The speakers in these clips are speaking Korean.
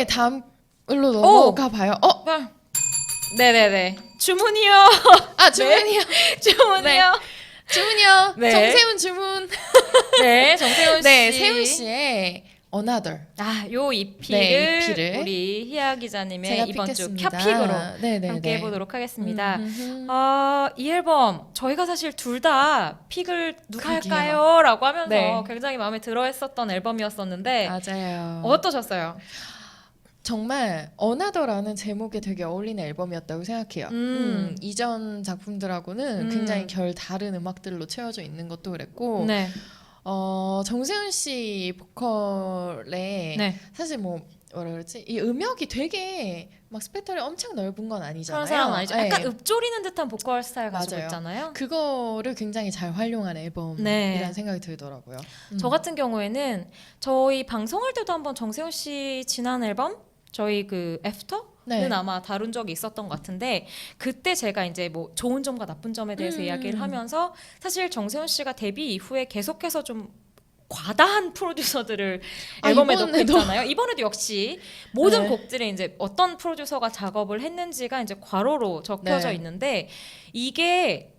다음으로 넘어가 봐요. 네네네. 주문이요. 주문이요. 주문이요. 주문이요. 네. 정세훈 주문. 네, 정세훈 씨. 네, 세훈 씨의 Another. 요 EP를 EP를 우리 희아 기자님의 제가 이번 픽했습니다. 주 캬픽으로 네네네. 함께 해보도록 하겠습니다. 음. 이 앨범 저희가 사실 둘 다 픽을 누가 그러게요. 할까요? 라고 하면서 네. 굉장히 마음에 들어 했었던 앨범이었었는데 맞아요. 어떠셨어요? 정말 Another라는 제목에 되게 어울리는 앨범이었다고 생각해요. 이전 작품들하고는 굉장히 결 다른 음악들로 채워져 있는 것도 그랬고 네. 정세훈 씨 보컬에 네. 사실 뭐라 그러지? 이 음역이 되게 막 스펙트럼이 엄청 넓은 건 아니잖아요. 그런 사람은 아니죠. 네. 약간 읊조리는 듯한 보컬 스타일 가지고 맞아요. 있잖아요. 그거를 굉장히 잘 활용한 앨범이라는 네. 생각이 들더라고요. 저 같은 경우에는 저희 방송할 때도 한번 정세훈 씨 지난 앨범 저희 그 애프터는 네. 아마 다룬 적이 있었던 것 같은데 그때 제가 이제 뭐 좋은 점과 나쁜 점에 대해서 이야기를 하면서 사실 정세훈 씨가 데뷔 이후에 계속해서 좀 과다한 프로듀서들을 앨범에 넣고 이번에도? 있잖아요. 이번에도 역시 모든 네. 곡들에 이제 어떤 프로듀서가 작업을 했는지가 이제 괄호로 적혀져 네. 있는데 이게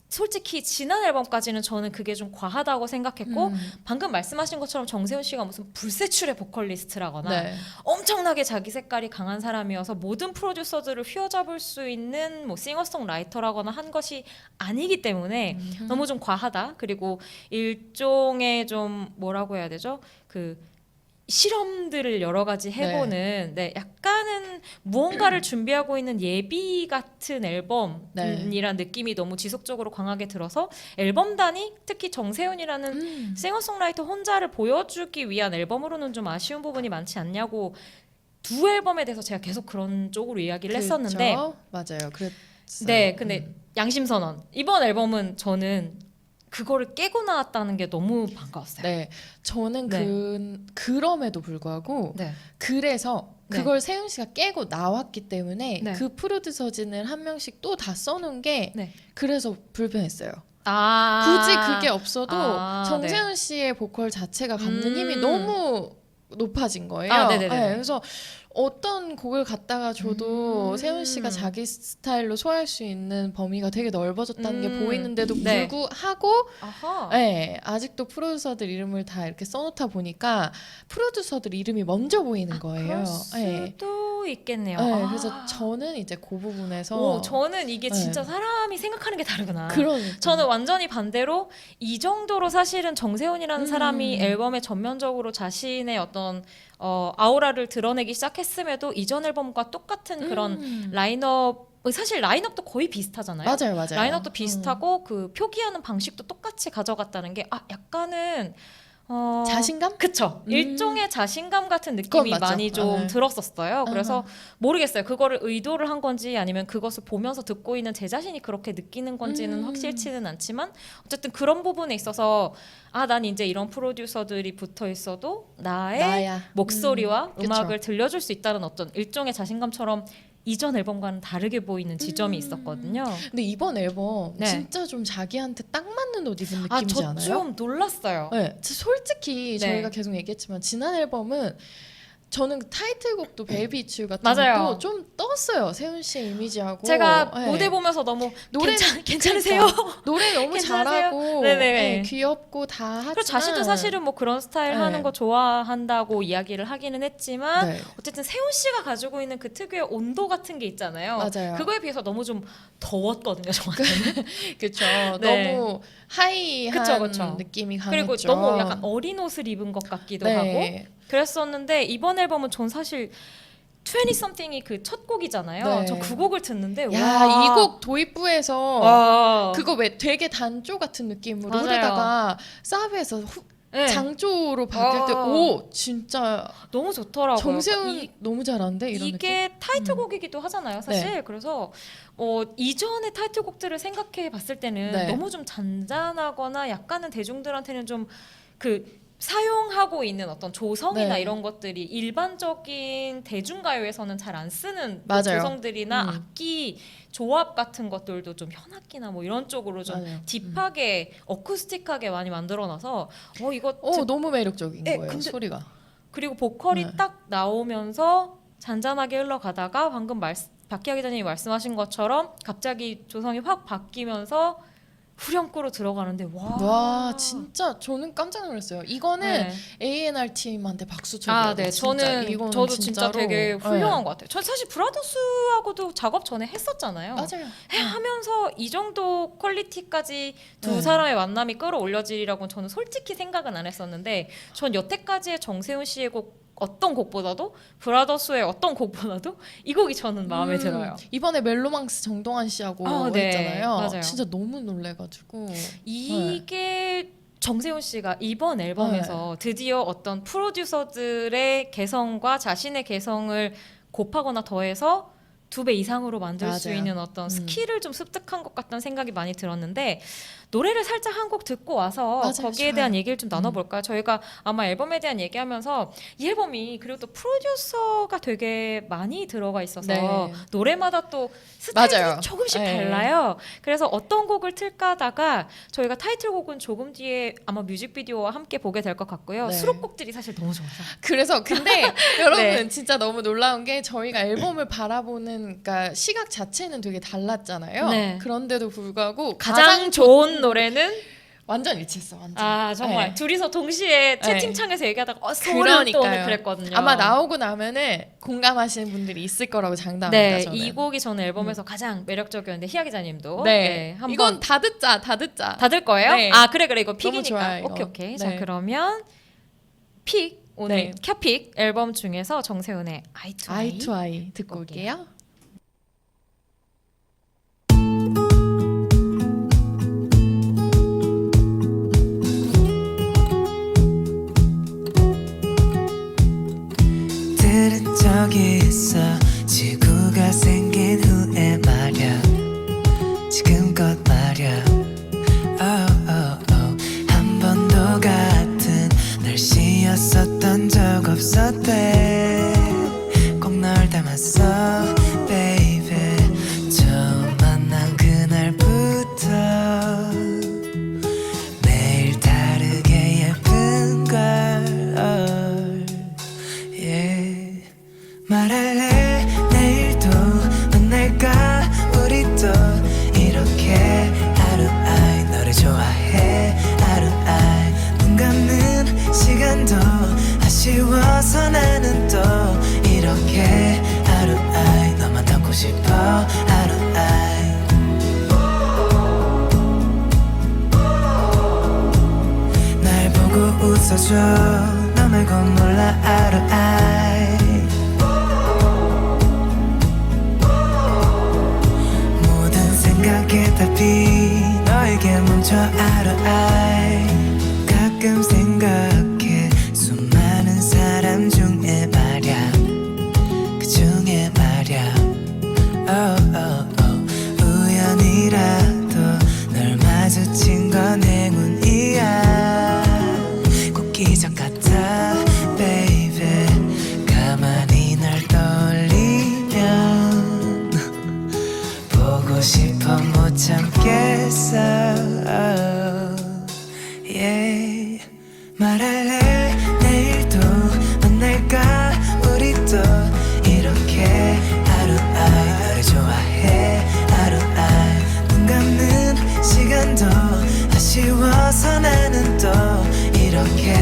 솔직히 지난 앨범까지는 저는 그게 좀 과하다고 생각했고 방금 말씀하신 것처럼 정세훈 씨가 무슨 불세출의 보컬리스트라거나 네. 엄청나게 자기 색깔이 강한 사람이어서 모든 프로듀서들을 휘어잡을 수 있는 뭐 싱어송라이터라거나 한 것이 아니기 때문에 너무 좀 과하다. 그리고 일종의 좀 뭐라고 해야 되죠? 그 실험들을 여러 가지 해보는 네, 약간은 무언가를 준비하고 있는 예비 같은 앨범이란 느낌이 너무 지속적으로 강하게 들어서 앨범단이 특히 정세훈이라는 싱어송라이터 혼자를 보여주기 위한 앨범으로는 좀 아쉬운 부분이 많지 않냐고 두 앨범에 대해서 제가 계속 그런 쪽으로 이야기를 했었는데 맞아요. 그랬어요. 네, 근데 양심선언 이번 앨범은 저는 그거를 깨고 나왔다는 게 너무 반가웠어요. 네, 저는 그럼에도 불구하고 네. 그래서 네. 그걸 세훈 씨가 깨고 나왔기 때문에 네. 그 프로듀서진을 한 명씩 또 다 써놓은 게 네. 그래서 불편했어요. 아 굳이 그게 없어도 아, 정세훈 씨의 보컬 자체가 갖는 힘이 너무 높아진 거예요. 네네네. 네, 그래서 어떤 곡을 갖다가 줘도 세훈 씨가 자기 스타일로 소화할 수 있는 범위가 되게 넓어졌다는 게 보이는데도 네. 불구하고 아하. 네, 아직도 프로듀서들 이름을 다 이렇게 써놓다 보니까 프로듀서들 이름이 먼저 보이는 거예요. 그럴 수도 있겠네요. 네, 그래서 저는 이제 그 부분에서 오, 저는 이게 진짜 네. 사람이 생각하는 게 다르구나. 그러니까. 저는 완전히 반대로 이 정도로 사실은 정세훈이라는 사람이 앨범에 전면적으로 자신의 어떤 아우라를 드러내기 시작했음에도 이전 앨범과 똑같은 그런 라인업 사실 라인업도 거의 비슷하잖아요. 맞아요. 라인업도 비슷하고 그 표기하는 방식도 똑같이 가져갔다는 게 약간은 자신감? 그쵸. 일종의 자신감 같은 그건 느낌이 맞죠. 많이 좀 네. 들었었어요. 그래서 모르겠어요. 그거를 의도를 한 건지 아니면 그것을 보면서 듣고 있는 제 자신이 그렇게 느끼는 건지는 확실치는 않지만 어쨌든 그런 부분에 있어서 난 이제 이런 프로듀서들이 붙어 있어도 나의 나야. 목소리와 그쵸. 음악을 들려줄 수 있다는 어떤 일종의 자신감처럼 이전 앨범과는 다르게 보이는 지점이 있었거든요. 근데 이번 앨범 네. 진짜 좀 자기한테 딱 맞는 옷 입은 느낌이지 저 않아요? 좀 놀랐어요. 네, 솔직히 네. 저희가 계속 얘기했지만 지난 앨범은 저는 그 타이틀곡도 베이비 츄 같은 맞아요. 것도 좀 떴어요. 세훈 씨의 이미지하고 제가 네. 무대 보면서 너무 노래 괜찮으세요? 그러니까, 노래 너무 괜찮으세요? 잘하고 네네. 네, 귀엽고 다 하지만 그리고 자신도 사실은 뭐 그런 스타일 네. 하는 거 좋아한다고 이야기를 하기는 했지만 네. 어쨌든 세훈 씨가 가지고 있는 그 특유의 온도 같은 게 있잖아요. 맞아요. 그거에 비해서 너무 좀 더웠거든요, 저한테는. 그렇죠. 네. 너무 하이한 그쵸. 느낌이 강했죠. 그리고 너무 약간 어린 옷을 입은 것 같기도 네. 하고 그랬었는데 이번 앨범은 전 사실 20something이 그 첫 곡이잖아요. 네. 저 그 곡을 듣는데 야, 이 곡 도입부에서 와. 그거 왜 되게 단조 같은 느낌으로 맞아요. 흐르다가 사브에서 네. 장조로 바뀔 때 오 진짜 너무 좋더라고요. 정세훈 너무 잘하는데 이런 이게 느낌? 타이틀곡이기도 하잖아요, 사실. 그래서 이전의 타이틀곡들을 생각해 봤을 때는 네. 너무 좀 잔잔하거나 약간은 대중들한테는 좀 그 사용하고 있는 어떤 조성이나 네. 이런 것들이 일반적인 대중가요에서는 잘 안 쓰는 그 맞아요. 조성들이나 악기 조합 같은 것들도 좀 현악기나 뭐 이런 쪽으로 좀 맞아요. 딥하게 어쿠스틱하게 많이 만들어놔서 이거 너무 매력적인 네, 거예요 근데 소리가. 그리고 보컬이 네. 딱 나오면서 잔잔하게 흘러가다가 방금 박기아 기자님이 말씀하신 것처럼 갑자기 조성이 확 바뀌면서 후렴구로 들어가는데 와 진짜 저는 깜짝 놀랐어요. 이거는 네. A&R 팀한테 박수 쳐줘야 돼요. 네. 진짜. 이거는 저도 진짜 진짜로. 되게 훌륭한 네. 것 같아요. 전 사실 브라더스하고도 작업 전에 했었잖아요. 맞아요. 하면서 이 정도 퀄리티까지 두 네. 사람의 만남이 끌어올려지리라고는 저는 솔직히 생각은 안 했었는데 전 여태까지의 정세훈 씨의 곡 어떤 곡보다도 브라더스의 어떤 곡보다도 이 곡이 저는 마음에 들어요. 이번에 멜로망스 정동환 씨하고 네. 했잖아요. 맞아요. 진짜 너무 놀래가지고. 이게 정세훈 씨가 이번 앨범에서 드디어 어떤 프로듀서들의 개성과 자신의 개성을 곱하거나 더해서 2배 이상으로 만들 수 맞아요. 있는 어떤 스킬을 좀 습득한 것 같다는 생각이 많이 들었는데 노래를 살짝 한 곡 듣고 와서 맞아요. 거기에 좋아요. 대한 얘기를 좀 나눠볼까요? 저희가 아마 앨범에 대한 얘기하면서 이 앨범이 그리고 또 프로듀서가 되게 많이 들어가 있어서 네. 노래마다 또 스타일이 맞아요. 조금씩 네. 달라요. 그래서 어떤 곡을 틀까 하다가 저희가 타이틀곡은 조금 뒤에 아마 뮤직비디오와 함께 보게 될 것 같고요. 네. 수록곡들이 사실 너무 좋아서 그래서 근데 여러분 네. 진짜 너무 놀라운 게 저희가 앨범을 바라보는 그러니까 시각 자체는 되게 달랐잖아요. 네. 그런데도 불구하고 가장 좋은 노래는 완전 일치했어. 완전. 아 정말 네. 둘이서 동시에 네. 채팅창에서 얘기하다가 소름 그러니까요. 돋는 그랬거든요. 아마 나오고 나면은 공감하시는 분들이 있을 거라고 장담합니다. 네, 저는. 이 곡이 저는 앨범에서 가장 매력적이었는데 희아 기자님도 네. 한번 이건 다 듣자. 다 듣자. 다들 거예요? 네. 아 그래 이거 너무 픽이니까 좋아요, 이거. 오케이 네. 자 그러면 픽 오늘 네. 캬픽 앨범 중에서 정세훈의 아이 투 아이 아이 투 아이 듣고 올게요. 올게요. 들은 적이 있어 지구가 생긴 후에 말야 지금껏 말야 한 번도 같은 날씨였었던 적 없었대 꼭 널 닮았어 baby 처음 만난 그날부터 매일 다르게 예쁜걸 yeah. 말할래 내일도 만날까 우리 또 이렇게 아루아이 너를 좋아해 아루아이 눈 감는 시간도 아쉬워서 나는 또 이렇게 아루아이 너만 담고 싶어 아루아이 날 보고 웃어줘 너 말고 몰라 아루아이 모든 생각의 답이 너에게 멈춰 아루아이 가끔 생각해 수많은 사람 중에 말야 그 중에 말야 우연이라도 널 마주친 건 행운이야 꼭 기적 같아 baby 가만히 널 떠올리면 보고 싶어 못 참겠어 yeah. 말할래 내일도 만날까 우리 또 이렇게 아루아이 너를 좋아해 아루아이 눈 감는 시간도 아쉬워서 나는 또 이렇게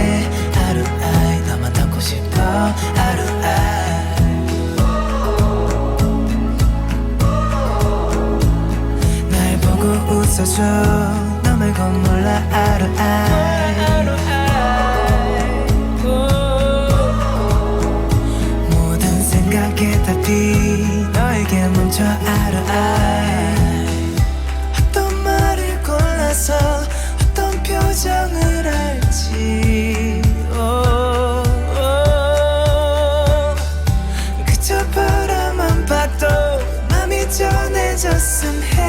아루아이 너만 담고 싶어 아루아이 날 보고 웃어줘 너 말고 몰라 아루아이 모든 생각의 답이 너에게 멈춰 아루아이 어떤 말을 골라서 어떤 표정을 할지 그저 바라만 봐도 맘이 전해졌음 해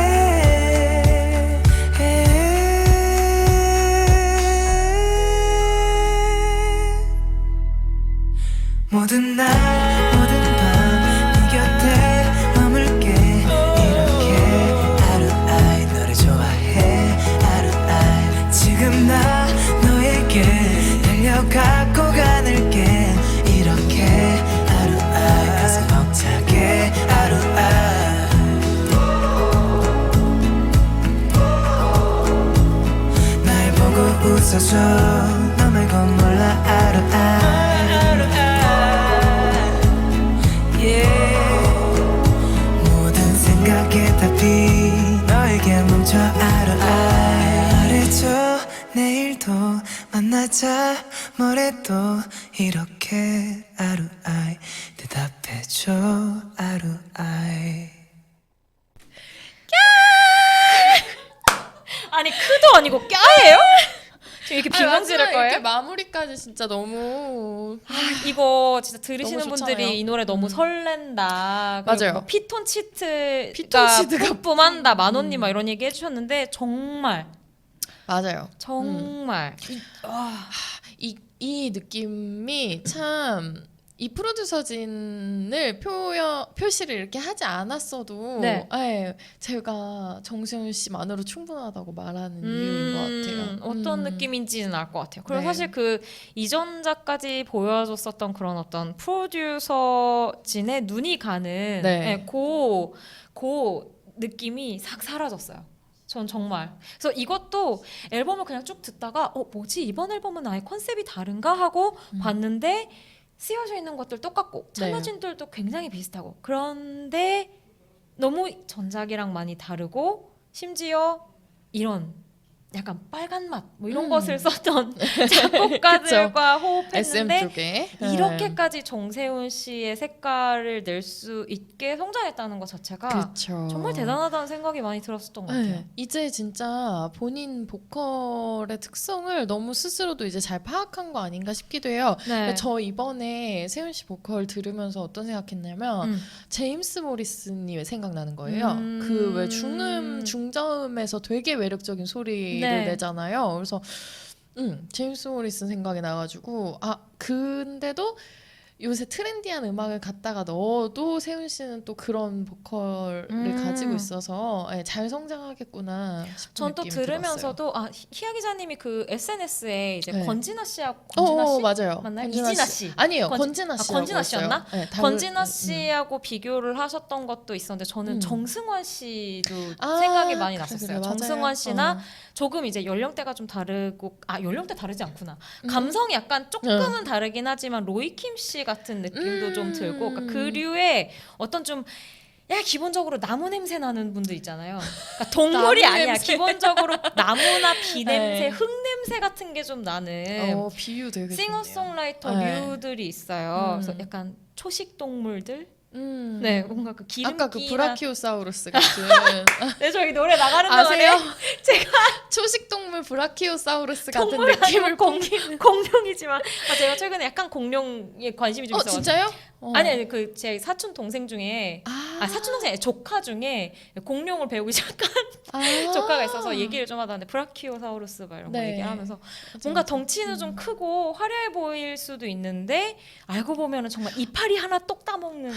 모든 날 모든 밤 네 곁에 머물게 이렇게 아루아이 너를 좋아해 아루아이 지금 나 너에게 달려가고 가늘게 없어 너 말고 몰라 yeah. 모든 생각의 답이 너에게 멈춰 말해줘 내일도 만나자 뭐래도 이렇게 아루아이 대답해줘 아루아이 아니 크도 아니고 꺄예요? 지금 이렇게 아니, 비명 지를 마지막에 거예요? 이렇게 마무리까지 진짜 너무 이거 진짜 들으시는 너무 분들이 좋잖아요. 이 노래 너무 설렌다. 그리고 맞아요. 뭐 피톤치드가 피톤치드가 뿜뿜한다. 만원니 막 이런 얘기 해주셨는데 정말 맞아요. 정말 이 느낌이 참 이 프로듀서진을 표시를 이렇게 하지 않았어도 네. 제가 정세훈 씨만으로 충분하다고 말하는 이유인 것 같아요. 어떤 느낌인지는 알 것 같아요. 그리고 네. 사실 그 이전작까지 보여줬었던 그런 어떤 프로듀서진의 눈이 가는 네. 그 느낌이 싹 사라졌어요. 전 정말. 그래서 이것도 앨범을 그냥 쭉 듣다가 뭐지 이번 앨범은 아예 컨셉이 다른가 하고 봤는데 쓰여져 있는 것들 똑같고 네. 찰나진들도 굉장히 비슷하고 그런데 너무 전작이랑 많이 다르고 심지어 이런 약간 빨간 맛 뭐 이런 것을 썼던 작곡가들과 SM 호흡했는데 쪽에 이렇게까지 정세훈 씨의 색깔을 낼 수 있게 성장했다는 것 자체가 그쵸. 정말 대단하다는 생각이 많이 들었었던 것 같아요. 네, 이제 진짜 본인 보컬의 특성을 너무 스스로도 이제 잘 파악한 거 아닌가 싶기도 해요. 네. 저 이번에 세훈 씨 보컬 들으면서 어떤 생각했냐면 음. 제임스 모리슨이 생각나는 거예요. 음. 그 왜 중저음에서 되게 매력적인 소리를 네. 내잖아요. 그래서 제임스 모리슨 생각이 나가지고 근데도 요새 트렌디한 음악을 갖다가 넣어도 세훈 씨는 또 그런 보컬을 가지고 있어서 잘 성장하겠구나 싶은 전 또 느낌이 들으면서도 희아 기자님이 그 SNS에 이제 네. 권진아 씨하고 들었어요. 권진아 씨 맞아요. 맞나요? 권진아 이진아 씨. 아니에요. 권진- 권진아 씨. 권진아 씨였나? 네, 권진아 씨하고 비교를 하셨던 것도 있었는데 저는 정승환 씨도 아, 생각이 많이 그래, 났었어요. 그래, 맞아요. 정승환 씨나 조금 이제 연령대가 좀 다르고 연령대 다르지 않구나. 감성이 약간 조금은 다르긴 하지만 로이킴 씨 같은 느낌도 좀 들고 그러니까 그 류의 어떤 좀 기본적으로 나무 냄새 나는 분들 있잖아요. 그러니까 동물이 나무 아니야. 냄새. 기본적으로 나무나 비 냄새, 네. 흙 냄새 같은 게 좀 나는 비유 되게 싱어송라이터 네. 류들이 있어요. 그래서 약간 초식 동물들. 좋네요. 네, 뭔가 그 기름기나 아까 그 브라키오사우루스 같은 네, 저희 노래 나가는 아세요? 동안에 제가 초식동물 브라키오사우루스 같은 동물 느낌을 아니고 공룡이지만 제가 최근에 약간 공룡에 관심이 좀 있어가지고 진짜요? 아니 그 제 사촌 동생 중에 사촌 동생 아니, 조카 중에 공룡을 배우기 시작한 조카가 있어서 얘기를 좀 하다는데 브라키오사우루스 막 이런 거 네. 얘기하면서 뭔가 덩치는 좀 크고 화려해 보일 수도 있는데 알고 보면은 정말 이파리 하나 똑 따먹는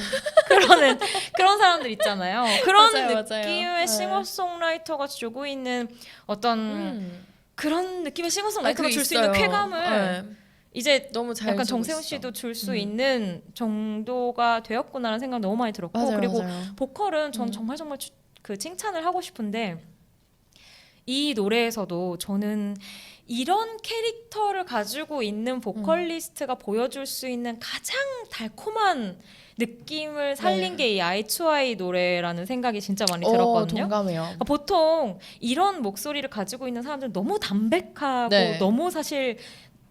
그런 사람들 있잖아요. 그런 맞아요, 느낌의 맞아요. 싱어송라이터가 주고 있는 어떤 그런 느낌의 싱어송라이터가 그게 줄 수 있는 있어요. 쾌감을 이제 너무 잘 약간 주고 정세훈 있어. 씨도 줄 수 있는 정도가 되었구나라는 생각 너무 많이 들었고 맞아요, 그리고 맞아요. 보컬은 전 정말 그 칭찬을 하고 싶은데 이 노래에서도 저는 이런 캐릭터를 가지고 있는 보컬리스트가 보여줄 수 있는 가장 달콤한 느낌을 살린 게 이 아이 투 아이 노래라는 생각이 진짜 많이 들었거든요. 동감해요. 그러니까 보통 이런 목소리를 가지고 있는 사람들은 너무 담백하고 네. 너무 사실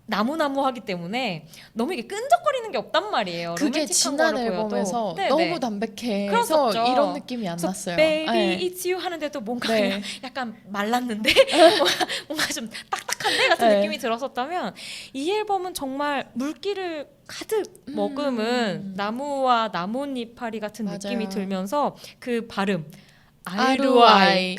나무나무하기 때문에 너무 이게 끈적거리는 게 없단 말이에요. 그게 로맨틱한 지난 거를 앨범에서 보여도. 네, 너무 네. 담백해서 그랬었죠. 이런 느낌이 안 그래서 났어요. Baby 네. it's you 하는데도 뭔가 네. 그냥 약간 말랐는데 뭔가 좀 딱딱한데 같은 네. 느낌이 들었었다면 이 앨범은 정말 물기를 가득 머금은 나무와 나뭇잎파리 같은 맞아요. 느낌이 들면서 그 발음 아루아이.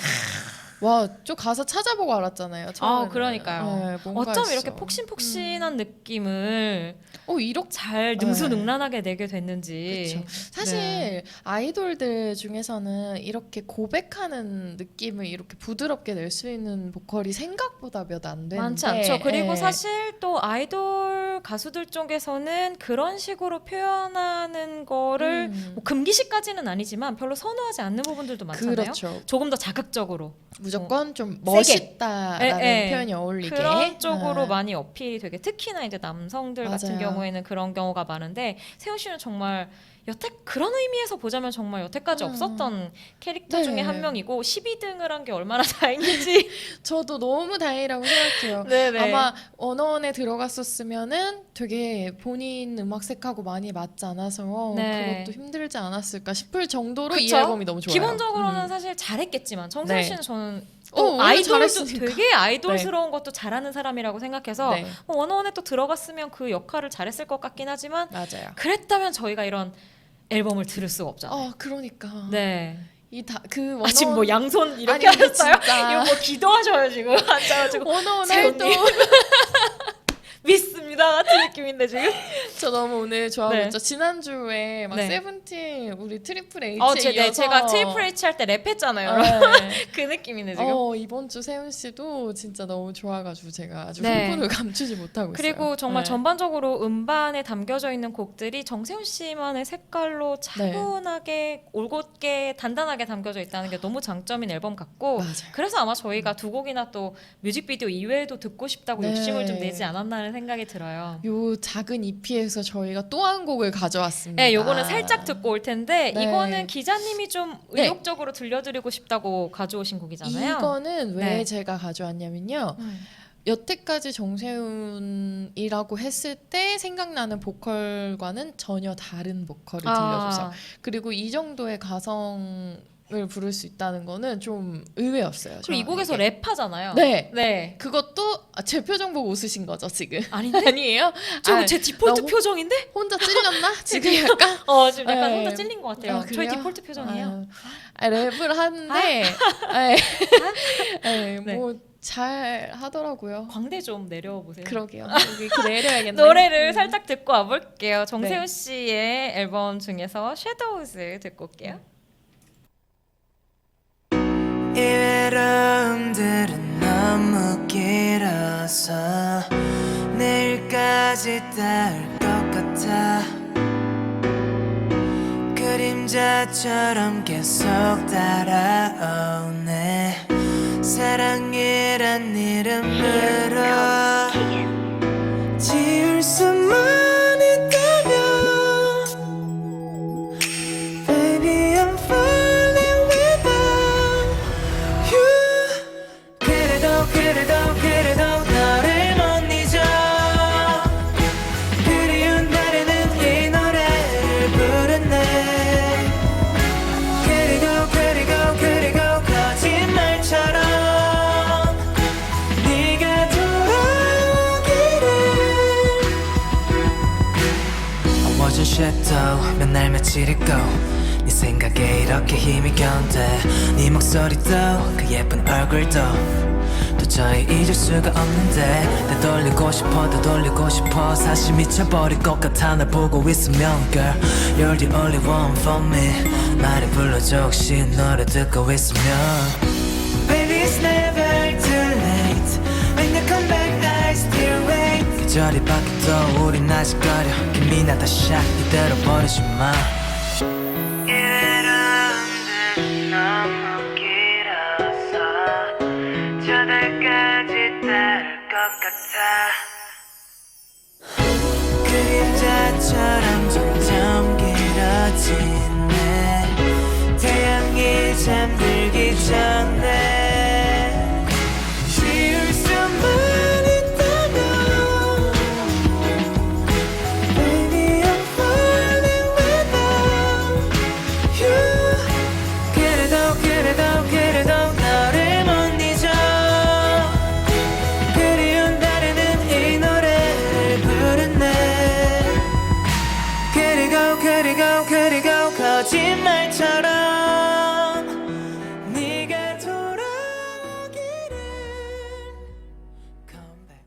와, 저 가사 찾아보고 알았잖아요. 처음에는. 그러니까요. 네, 뭔가 어쩜 있어. 이렇게 폭신폭신한 느낌을 이렇게 잘 능수능란하게 내게 됐는지. 그렇죠. 사실 네. 아이돌들 중에서는 이렇게 고백하는 느낌을 이렇게 부드럽게 낼 수 있는 보컬이 생각보다 몇 안 되는데 많지 않죠. 그리고 예. 사실 또 아이돌 가수들 쪽에서는 그런 식으로 표현하는 거를 뭐 금기시까지는 아니지만 별로 선호하지 않는 부분들도 많잖아요. 그렇죠. 조금 더 자극적으로. 무조건 좀 세게. 멋있다라는 예, 예. 표현이 어울리게 그런 쪽으로 아, 많이 어필이 되게 특히나 이제 남성들 같은 맞아요. 경우에는 그런 경우가 많은데 세훈 씨는 정말 그런 의미에서 보자면 정말 여태까지 없었던 캐릭터 네. 중에 한 명이고 12등을 한 게 얼마나 다행인지 저도 너무 다행이라고 생각해요. 네네. 아마 원어원에 들어갔었으면은 되게 본인 음악색하고 많이 맞지 않아서 네. 그것도 힘들지 않았을까 싶을 정도로 이 그쵸? 앨범이 너무 좋아요. 기본적으로는 음. 사실 잘했겠지만 정세훈 네. 씨는 저는 원래 아이돌도 잘했으니까. 되게 아이돌스러운 것도 잘하는 사람이라고 생각해서 네, 원어원에 또 들어갔으면 그 역할을 잘했을 것 같긴 하지만 맞아요. 그랬다면 저희가 이런 앨범을 들을 수가 없잖아요. 그러니까 네. 그 원어원 지금 뭐 양손 이렇게 아니, 근데 하셨어요? 진짜. 이거 뭐 기도하셔요 지금 앉아가지고 원어원 세훈님. 활동 믿습니다 같은 느낌인데 지금. 저 너무 오늘 좋아하고 네. 있죠. 지난주에 막 네. 세븐틴 우리 트리플 H에 이어서 제가 트리플 H 할 때 랩했잖아요. 네. 그 느낌이네 지금. 이번 주 세훈 씨도 진짜 너무 좋아가지고 제가 아주 네. 흥분을 감추지 못하고 있어요. 그리고 정말 네. 전반적으로 음반에 담겨져 있는 곡들이 정세훈 씨만의 색깔로 차분하게 올곧게 단단하게 담겨져 있다는 게 너무 장점인 앨범 같고 맞아요. 그래서 아마 저희가 두 곡이나 또 뮤직비디오 이외에도 듣고 싶다고 네. 욕심을 좀 내지 않았나 하는 생각이 들어요. 요 작은 EP에서 저희가 또 한 곡을 가져왔습니다. 네, 요거는 살짝 듣고 올 텐데 네. 이거는 기자님이 좀 네. 의욕적으로 들려드리고 싶다고 가져오신 곡이잖아요. 이거는 왜 네. 제가 가져왔냐면요. 여태까지 정세훈이라고 했을 때 생각나는 보컬과는 전혀 다른 보컬을 들려줘서 그리고 이 정도의 가성을 부를 수 있다는 거는 좀 의외였어요. 그리고 이 곡에서 저에게. 랩하잖아요. 네. 네. 그것도 제 표정 보고 웃으신 거죠 지금? 아닌데? 아니에요? 저거 제 디폴트 너무- 표정인데? 혼자 찔렸나? 지금 약간? 지금 약간 네. 혼자 찔린 것 같아요. 저희 그래요? 디폴트 표정이에요. 랩을 하는데 네. 뭐 잘 하더라고요. 광대 좀 내려보세요. 그러게요. 여기 이렇게 내려야겠네. 노래를 살짝 듣고 와볼게요. 정세훈 네. 씨의 앨범 중에서 섀도우즈 듣고 올게요. 이 외로움들은 너무 길어서 내일까지 닿을 것 같아 그림자처럼 계속 따라오네 사랑이란 이름으로 지울 수만 있다면 Baby I'm falling without you 그래도 너를 못 잊어 그리운 날에는 이 노래를 부르네 그리고 거짓말처럼 네가 돌아오기를 I wasn't shadow 몇 날 며칠 있고 네 생각에 이렇게 힘이 견뎌 네 목소리도 그 예쁜 얼굴도 도저히 잊을 수가 없는데 되돌리고 싶어 사실 미쳐버릴 것 같아 날 보고 있으면 Girl you're the only one for me 말을 불러줘 혹시 노래 듣고 있으면 Baby it's never too late When you come back I still wait 계절이 바뀌어도 우린 아직 거려 김이 나다 샥 이대로 버리지 마 이대로는 너무 길어서 저달까지 닿을 것 같아 그림자처럼 점점 길어지네 태양이 잠들기 전에 지울 수만 있다면 Baby I'm falling without you 그래도 너를 못 잊어 그리운 날에는 이 노래를 부르네 그리고 거짓말처럼 네가 돌아오기를 Come back.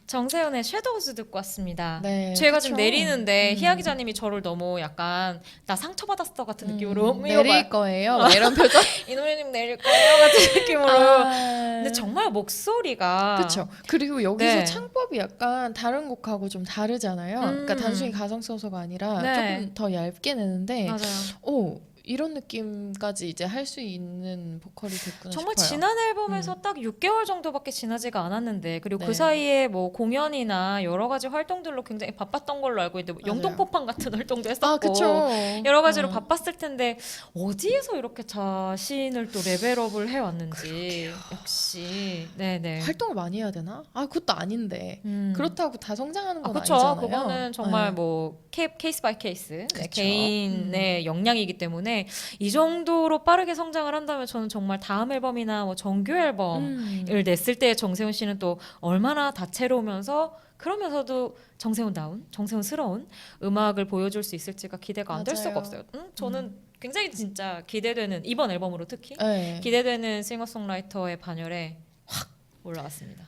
정세훈의 섀도우즈 듣고 왔습니다. 네, 제가 그쵸. 지금 내리는데 희아 기자님이 저를 너무 약간 나 상처받았어 같은 느낌으로 내릴 거예요. 막 이런 표정. 이 노래님 내릴 거예요 같은 느낌으로. 근데 근데 정말 목소리가 그렇죠. 그리고 여기서 네. 창법이 약간 다른 곡하고 좀 다르잖아요. 그러니까 단순히 가성 써서가 아니라 네. 조금 더 얇게 내는데 맞아요. 오 이런 느낌까지 이제 할 수 있는 보컬이 됐구나 정말 싶어요. 지난 앨범에서 딱 6개월 정도밖에 지나지가 않았는데 그리고 네. 그 사이에 뭐 공연이나 여러 가지 활동들로 굉장히 바빴던 걸로 알고 있는데 뭐 맞아요. 영동포판 같은 활동도 아 했었고 그쵸. 여러 가지로 바빴을 텐데 어디에서 이렇게 자신을 또 레벨업을 해왔는지 역시 네네 활동을 많이 해야 되나? 아 그것도 아닌데 그렇다고 다 성장하는 건 그렇죠. 아니잖아요. 그거는 정말 네. 뭐 케이스 바이 케이스 네, 그쵸. 개인의 역량이기 때문에 이 정도로 빠르게 성장을 한다면 저는 정말 다음 앨범이나 뭐 정규 앨범을 냈을 때 정세훈 씨는 또 얼마나 다채로우면서 그러면서도 정세훈다운, 정세훈스러운 음악을 보여줄 수 있을지가 기대가 안 될 맞아요. 수가 없어요. 저는 굉장히 진짜 기대되는 이번 앨범으로 특히 네. 기대되는 싱어송라이터의 반열에 확 올라왔습니다.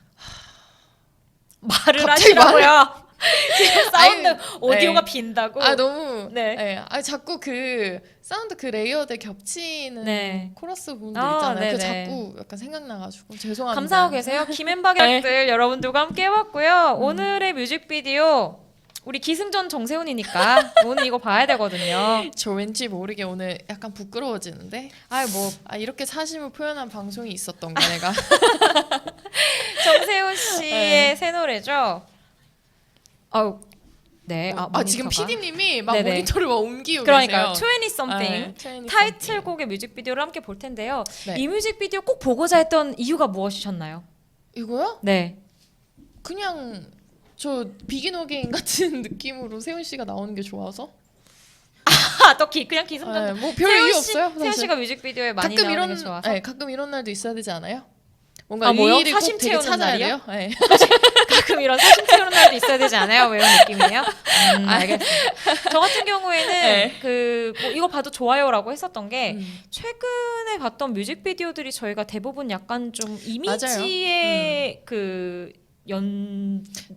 말을 갑자기 하시라고요. 지금 사운드 아유, 오디오가 네. 빈다고. 아 너무 네. 네. 아 자꾸 그 사운드 그 레이어드 겹치는 네. 코러스 부분들 아, 있잖아요. 그 네네. 자꾸 약간 생각나가지고 죄송합니다. 감사하고 계세요. 김앤박약들 여러분들과 함께 해봤고요. 오늘의 뮤직비디오 우리 기승전 정세훈이니까 오늘 이거 봐야 되거든요. 저 왠지 모르게 오늘 약간 부끄러워지는데. 아이 뭐 아 이렇게 사심을 표현한 방송이 있었던가 내가. 정세훈 씨의 새 노래죠. 아우 네. 아 지금 모니터가. PD님이 막 네네. 모니터를 막 옮기고 그러니까요. 계세요. 20 something 네, 20 타이틀곡의 뮤직비디오를 함께 볼 텐데요. 네. 이 뮤직비디오 꼭 보고자 했던 이유가 무엇이셨나요? 이거요? 네. 그냥 저 비긴 어게인 같은 느낌으로 세훈 씨가 나오는 게 좋아서. 또 그냥 기승전. 네, 뭐별 이유 없어요. 세훈 사실. 씨가 뮤직비디오에 많이 가끔 나오는 이런 게 좋아서. 네, 가끔 이런 날도 있어야 되지 않아요? 뭔가 아, 뭐요? 의의를 꼭 사심 되게 채우는 찾아야 날이요? 돼요. 네. 가끔 이런 사심 채우는 날도 있어야 되지 않아요? 뭐 이런 느낌이에요? 알겠습니다. 저 같은 경우에는 네. 뭐 이거 봐도 좋아요라고 했었던 게 음. 최근에 봤던 뮤직비디오들이 저희가 대부분 약간 좀 맞아요. 이미지의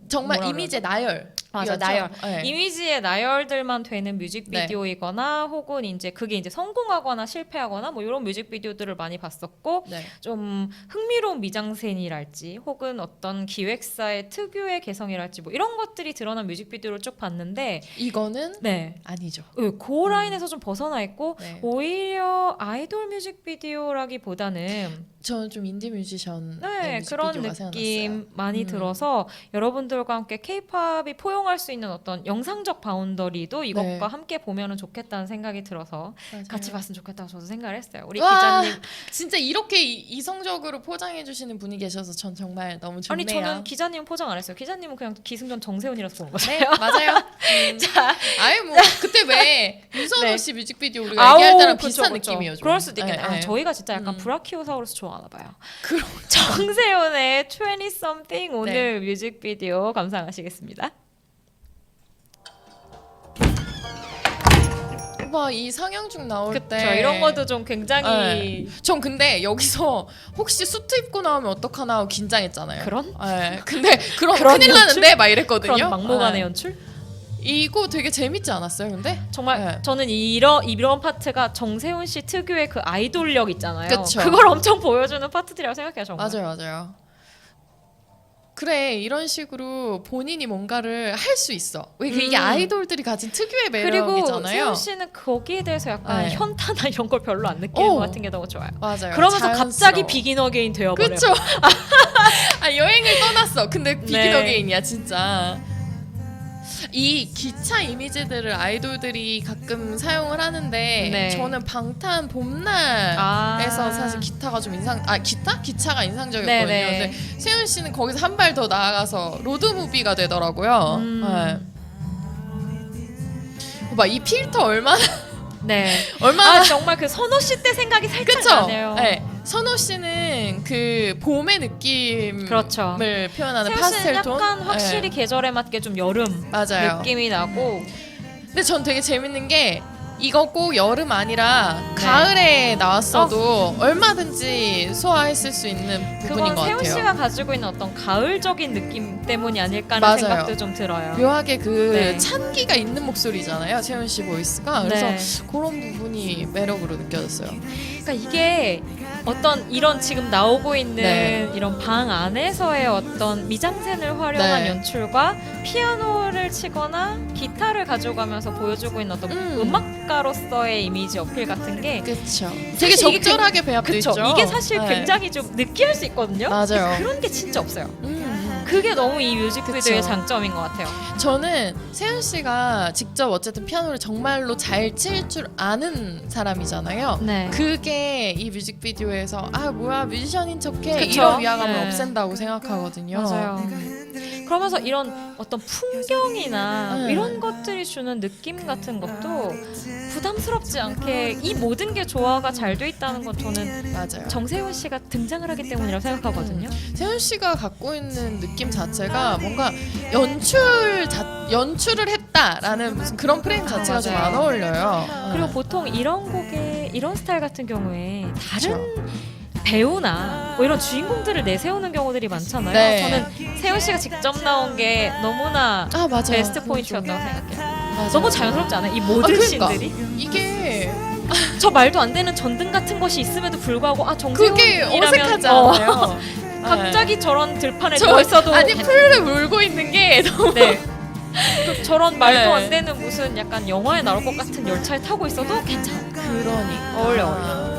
정말 뭐라 이미지의 나열. 맞아, 나열. 네. 이미지의 나열들만 되는 뮤직비디오이거나 혹은 이제 그게 이제 성공하거나 실패하거나 뭐 이런 뮤직비디오들을 많이 봤었고 네. 좀 흥미로운 미장센이랄지 혹은 어떤 기획사의 특유의 개성이랄지 뭐 이런 것들이 드러난 뮤직비디오를 쭉 봤는데 이거는 네. 아니죠. 그 라인에서 좀 벗어나 있고 네. 오히려 아이돌 뮤직비디오라기보다는 저는 좀 인디 뮤지션 네, 그런 느낌 많이 들어서 여러분들과 함께 케이팝이 포용할 수 있는 어떤 영상적 바운더리도 이것과 네. 함께 보면은 좋겠다는 생각이 들어서 맞아요. 같이 봤으면 좋겠다고 저도 생각을 했어요. 우리 와, 기자님. 진짜 이렇게 이성적으로 포장해 주시는 분이 계셔서 전 정말 너무 좋네요. 아니 저는 기자님은 포장 안 했어요. 기자님은 그냥 기승전 정세훈이라서 보는 거죠. 네, 맞아요. 자, 아예 뭐 그때 왜 유선호 네. 씨 뮤직비디오 우리가 얘기할 때랑 그쵸, 비슷한 그쵸. 느낌이어죠. 그럴 수도 있겠네. 네, 네. 저희가 진짜 약간 음. 브라키오사우루스 좋아하나 봐요. 그럼 정세훈의 20 something 오늘 뮤직비디오 감상하시겠습니다. 오빠 이 상영중 나올 그쵸. 때 이런 것도 좀 굉장히 전 근데 여기서 혹시 수트 입고 나오면 어떡하나 하고 긴장했잖아요. 그런? 네. 근데 그럼 그런 큰일 연출? 나는데 막 이랬거든요. 그런 막무가내 네. 연출? 이거 되게 재밌지 않았어요, 근데? 정말 네. 저는 이런 파트가 정세훈 씨 특유의 그 아이돌력 있잖아요. 그쵸. 그걸 엄청 보여주는 파트들이라고 생각해요, 정말. 맞아요. 그래 이런 식으로 본인이 뭔가를 할 수 있어. 왜 이게 아이돌들이 가진 특유의 그리고 매력이잖아요. 세훈 씨는 거기에 대해서 약간 네. 현타나 이런 걸 별로 안 느끼는 것 같은 게 너무 좋아요. 맞아요. 그러면서 자연스러워. 갑자기 비긴 어게인 되어버려요. 그쵸? 아 여행을 떠났어. 근데 비긴 네. 어게인이야 진짜. 이 기차 이미지들을 아이돌들이 가끔 사용을 하는데 네. 저는 방탄 봄날에서 사실 기타가 좀 기차가 인상적이었거든요. 네네. 근데 세훈 씨는 거기서 한 발 더 나아가서 로드 무비가 되더라고요. 네. 봐, 이 필터 얼마나 아 정말 그 선호 씨 때 생각이 살짝 그쵸? 나네요. 네. 선호 씨는 그 봄의 느낌을 그렇죠. 표현하는 세훈 씨는 파스텔 톤. 약간 확실히 계절에 맞게 좀 여름 맞아요. 느낌이 나고 근데 전 되게 재밌는 게 이거 꼭 여름 아니라 가을에 나왔어도 얼마든지 소화했을 수 있는 부분인 것 세훈 같아요. 씨가 가지고 있는 어떤 가을적인 느낌 때문이 아닐까라는 맞아요. 생각도 좀 들어요. 묘하게 그 네. 찬기가 있는 목소리잖아요, 세훈 씨 보이스가. 그래서 네. 그런 부분이 매력으로 느껴졌어요. 그러니까 이게 어떤 이런 지금 나오고 있는 네. 이런 방 안에서의 어떤 미장센을 활용한 네. 연출과 피아노를 치거나 기타를 가져가면서 보여주고 있는 어떤 음악가로서의 이미지 어필 같은 게 그렇죠. 되게 사실 이게 적절하게 배합돼 그쵸. 있죠. 이게 사실 네. 굉장히 좀 느끼할 수 있거든요. 맞아요. 그런 게 진짜 없어요. 그게 너무 이 뮤직비디오의 그쵸. 장점인 것 같아요. 저는 세훈 씨가 직접 어쨌든 피아노를 정말로 잘 칠 줄 아는 사람이잖아요. 네. 그게 이 뮤직비디오에서 아 뭐야 뮤지션인 척해 그쵸? 이런 위화감을 네. 없앤다고 생각하거든요. 맞아요. 그러면서 이런 어떤 풍경이나 네. 이런 것들이 주는 느낌 같은 것도 부담스럽지 않게 이 모든 게 조화가 잘 돼 있다는 건 저는 맞아요. 정세훈 씨가 등장을 하기 때문이라고 생각하거든요. 세훈 씨가 갖고 있는 느낌 자체가 뭔가 연출을 했다라는 무슨 그런 프레임 자체가 좀 맞아요. 안 어울려요. 그리고 보통 이런 곡의 이런 스타일 같은 경우에 다른 배우나 뭐 이런 주인공들을 내세우는 경우들이 많잖아요. 네. 저는 세훈 씨가 직접 나온 게 너무나 아 맞아요. 베스트 포인트였다고 생각해요. 맞아요. 너무 자연스럽지 않아요? 이 모든 그러니까. 씬들이? 이게 저 말도 안 되는 전등 같은 것이 있음에도 불구하고 아 그게 정세훈이라면 어색하지 않아요. 갑자기 저런 들판에 저- 누워 있어도 아니 풀을 물고 있는 게 너무 네. 그 저런 말도 네. 안 되는 무슨 약간 영화에 나올 것 같은 열차에 타고 있어도 괜찮아. 그러니까 어울려.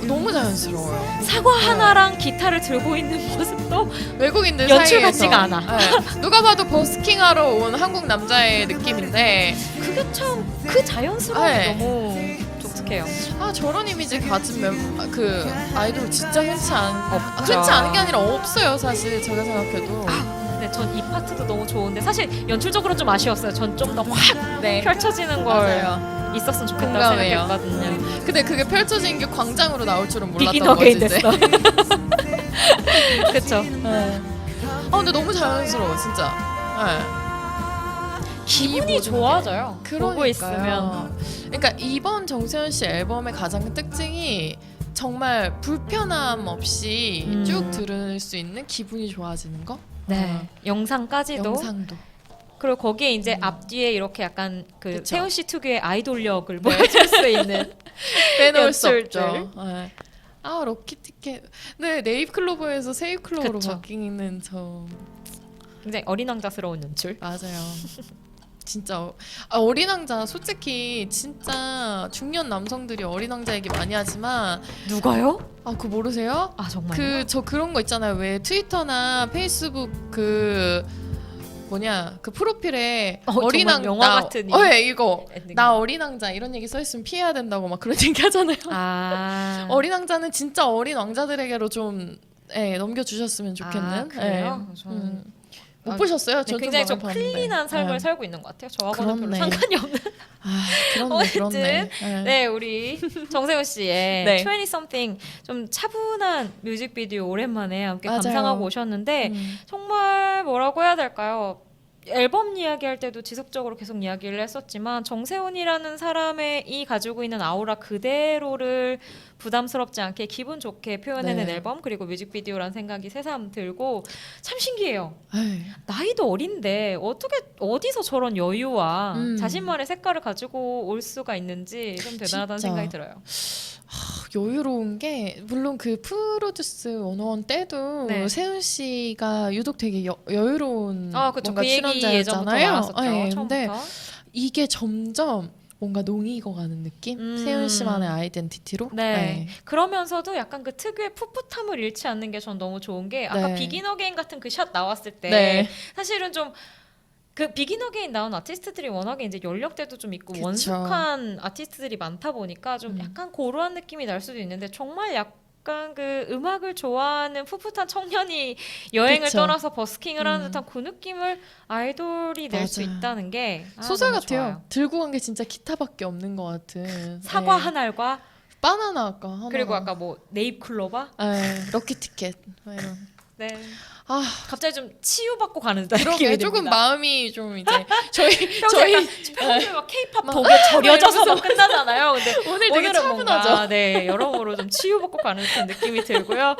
너무 자연스러워요. 사과 하나랑 기타를 들고 있는 모습도 외국인들 연출 사이에서 같지가 않아. 네. 누가 봐도 버스킹하러 온 한국 남자의 느낌인데 그게 참 그 자연스러움이 네. 너무 독특해요. 아 저런 이미지 가진 그 아이돌 진짜 흔치 없죠. 않은 게 아니라 없어요 사실 제가 생각해도. 네, 전 이 파트도 너무 좋은데 사실 연출적으로 좀 아쉬웠어요. 전 좀 더 확 네. 펼쳐지는 걸 맞아요. 있었으면 좋겠다고 공감해요. 생각했거든요. 근데 그게 펼쳐진 게 광장으로 나올 줄은 비긴 몰랐던 어게인 거지. 이제. 됐어. 그렇죠. 네. 아 근데 너무 자연스러워 진짜. 네. 기분이 모든 좋아져요. 보고 그러니까요. 있으면. 그러니까 이번 정세훈 씨 앨범의 가장 큰 특징이 정말 불편함 없이 쭉 들을 수 있는 기분이 좋아지는 거. 네. 영상까지도. 영상도. 그리고 거기에 이제 앞뒤에 이렇게 약간 그 그쵸. 세훈 씨 특유의 아이돌력을 보여줄 수 있는 빼놓을 수 연출들. 없죠. 네. 아 럭키 티켓. 네 네잎클로버에서 세잎클로버로 그쵸. 바뀌는 저 굉장히 어린 왕자스러운 연출. 맞아요. 진짜 어린 왕자 솔직히 진짜 중년 남성들이 어린 왕자 얘기 많이 하지만 누가요? 아 그거 모르세요? 아 정말. 저 그런 거 있잖아요. 왜 트위터나 페이스북 그 뭐냐 그 프로필에 어린 정말 왕자 영화 같은 이 네, 이거 엔딩. 나 어린 왕자 이런 얘기 써 있으면 피해야 된다고 막 그런 얘기 하잖아요. 아 어린 왕자는 진짜 어린 왕자들에게로 좀 넘겨주셨으면 좋겠는. 아, 그래요? 네. 저는 못 보셨어요? 네, 전 굉장히 좀 많이 봤는데. 클린한 삶을 네. 살고 있는 것 같아요. 저하고는 별로 그렇네. 상관이 없는. 아 그렇네 그렇네. 네, 우리 정세훈 씨의 네. 20 something 좀 차분한 뮤직비디오 오랜만에 함께 맞아요. 감상하고 오셨는데 음. 정말 뭐라고 해야 될까요? 앨범 이야기할 때도 지속적으로 계속 이야기를 했었지만 정세훈이라는 사람의 이 가지고 있는 아우라 그대로를 부담스럽지 않게 기분 좋게 표현해낸 네. 앨범 그리고 뮤직비디오라는 생각이 새삼 들고 참 신기해요. 에이, 나이도 어린데 어떻게 어디서 저런 여유와 자신만의 색깔을 가지고 올 수가 있는지 좀 대단하다는 진짜. 생각이 들어요. 여유로운 게 물론 그 프로듀스 101 때도 네. 세훈 씨가 유독 되게 여유로운 아, 그렇죠. 뭔가 그 얘기 예전부터 출연자였잖아요. 많았었죠. 네, 근데 처음부터. 이게 점점 뭔가 농익어가는 느낌? 세훈 씨만의 아이덴티티로. 네. 그러면서도 약간 그 특유의 풋풋함을 잃지 않는 게 전 너무 좋은 게 아까 네. 비긴 어게인 같은 그 샷 나왔을 때 네. 사실은 좀 그 비긴 어게인 나온 아티스트들이 워낙에 이제 연령대도 좀 있고 그쵸. 원숙한 아티스트들이 많다 보니까 좀 음. 약간 고루한 느낌이 날 수도 있는데 정말 약간 그 음악을 좋아하는 풋풋한 청년이 여행을 그쵸. 떠나서 버스킹을 하는 음. 듯한 그 느낌을 아이돌이 낼 수 맞아요. 있다는 게 소설 너무 같아요. 좋아요. 들고 간 게 진짜 기타밖에 없는 것 같은. 사과 네. 한 알과 바나나 아까 하나. 그리고 아까 뭐 네잎 클로바 럭키 티켓 막 이런. 네. 아 갑자기 좀 치유받고 가는 듯한 그러게 느낌이 조금 듭니다. 마음이 좀 이제 저희 평소에 평소에 막 케이팝 막- 독에 절여져서 막 이러면서 끝나잖아요. 근데 오늘 되게 오늘은 차분하죠. 뭔가 네 여러모로 좀 치유받고 가는 듯한 느낌이 들고요.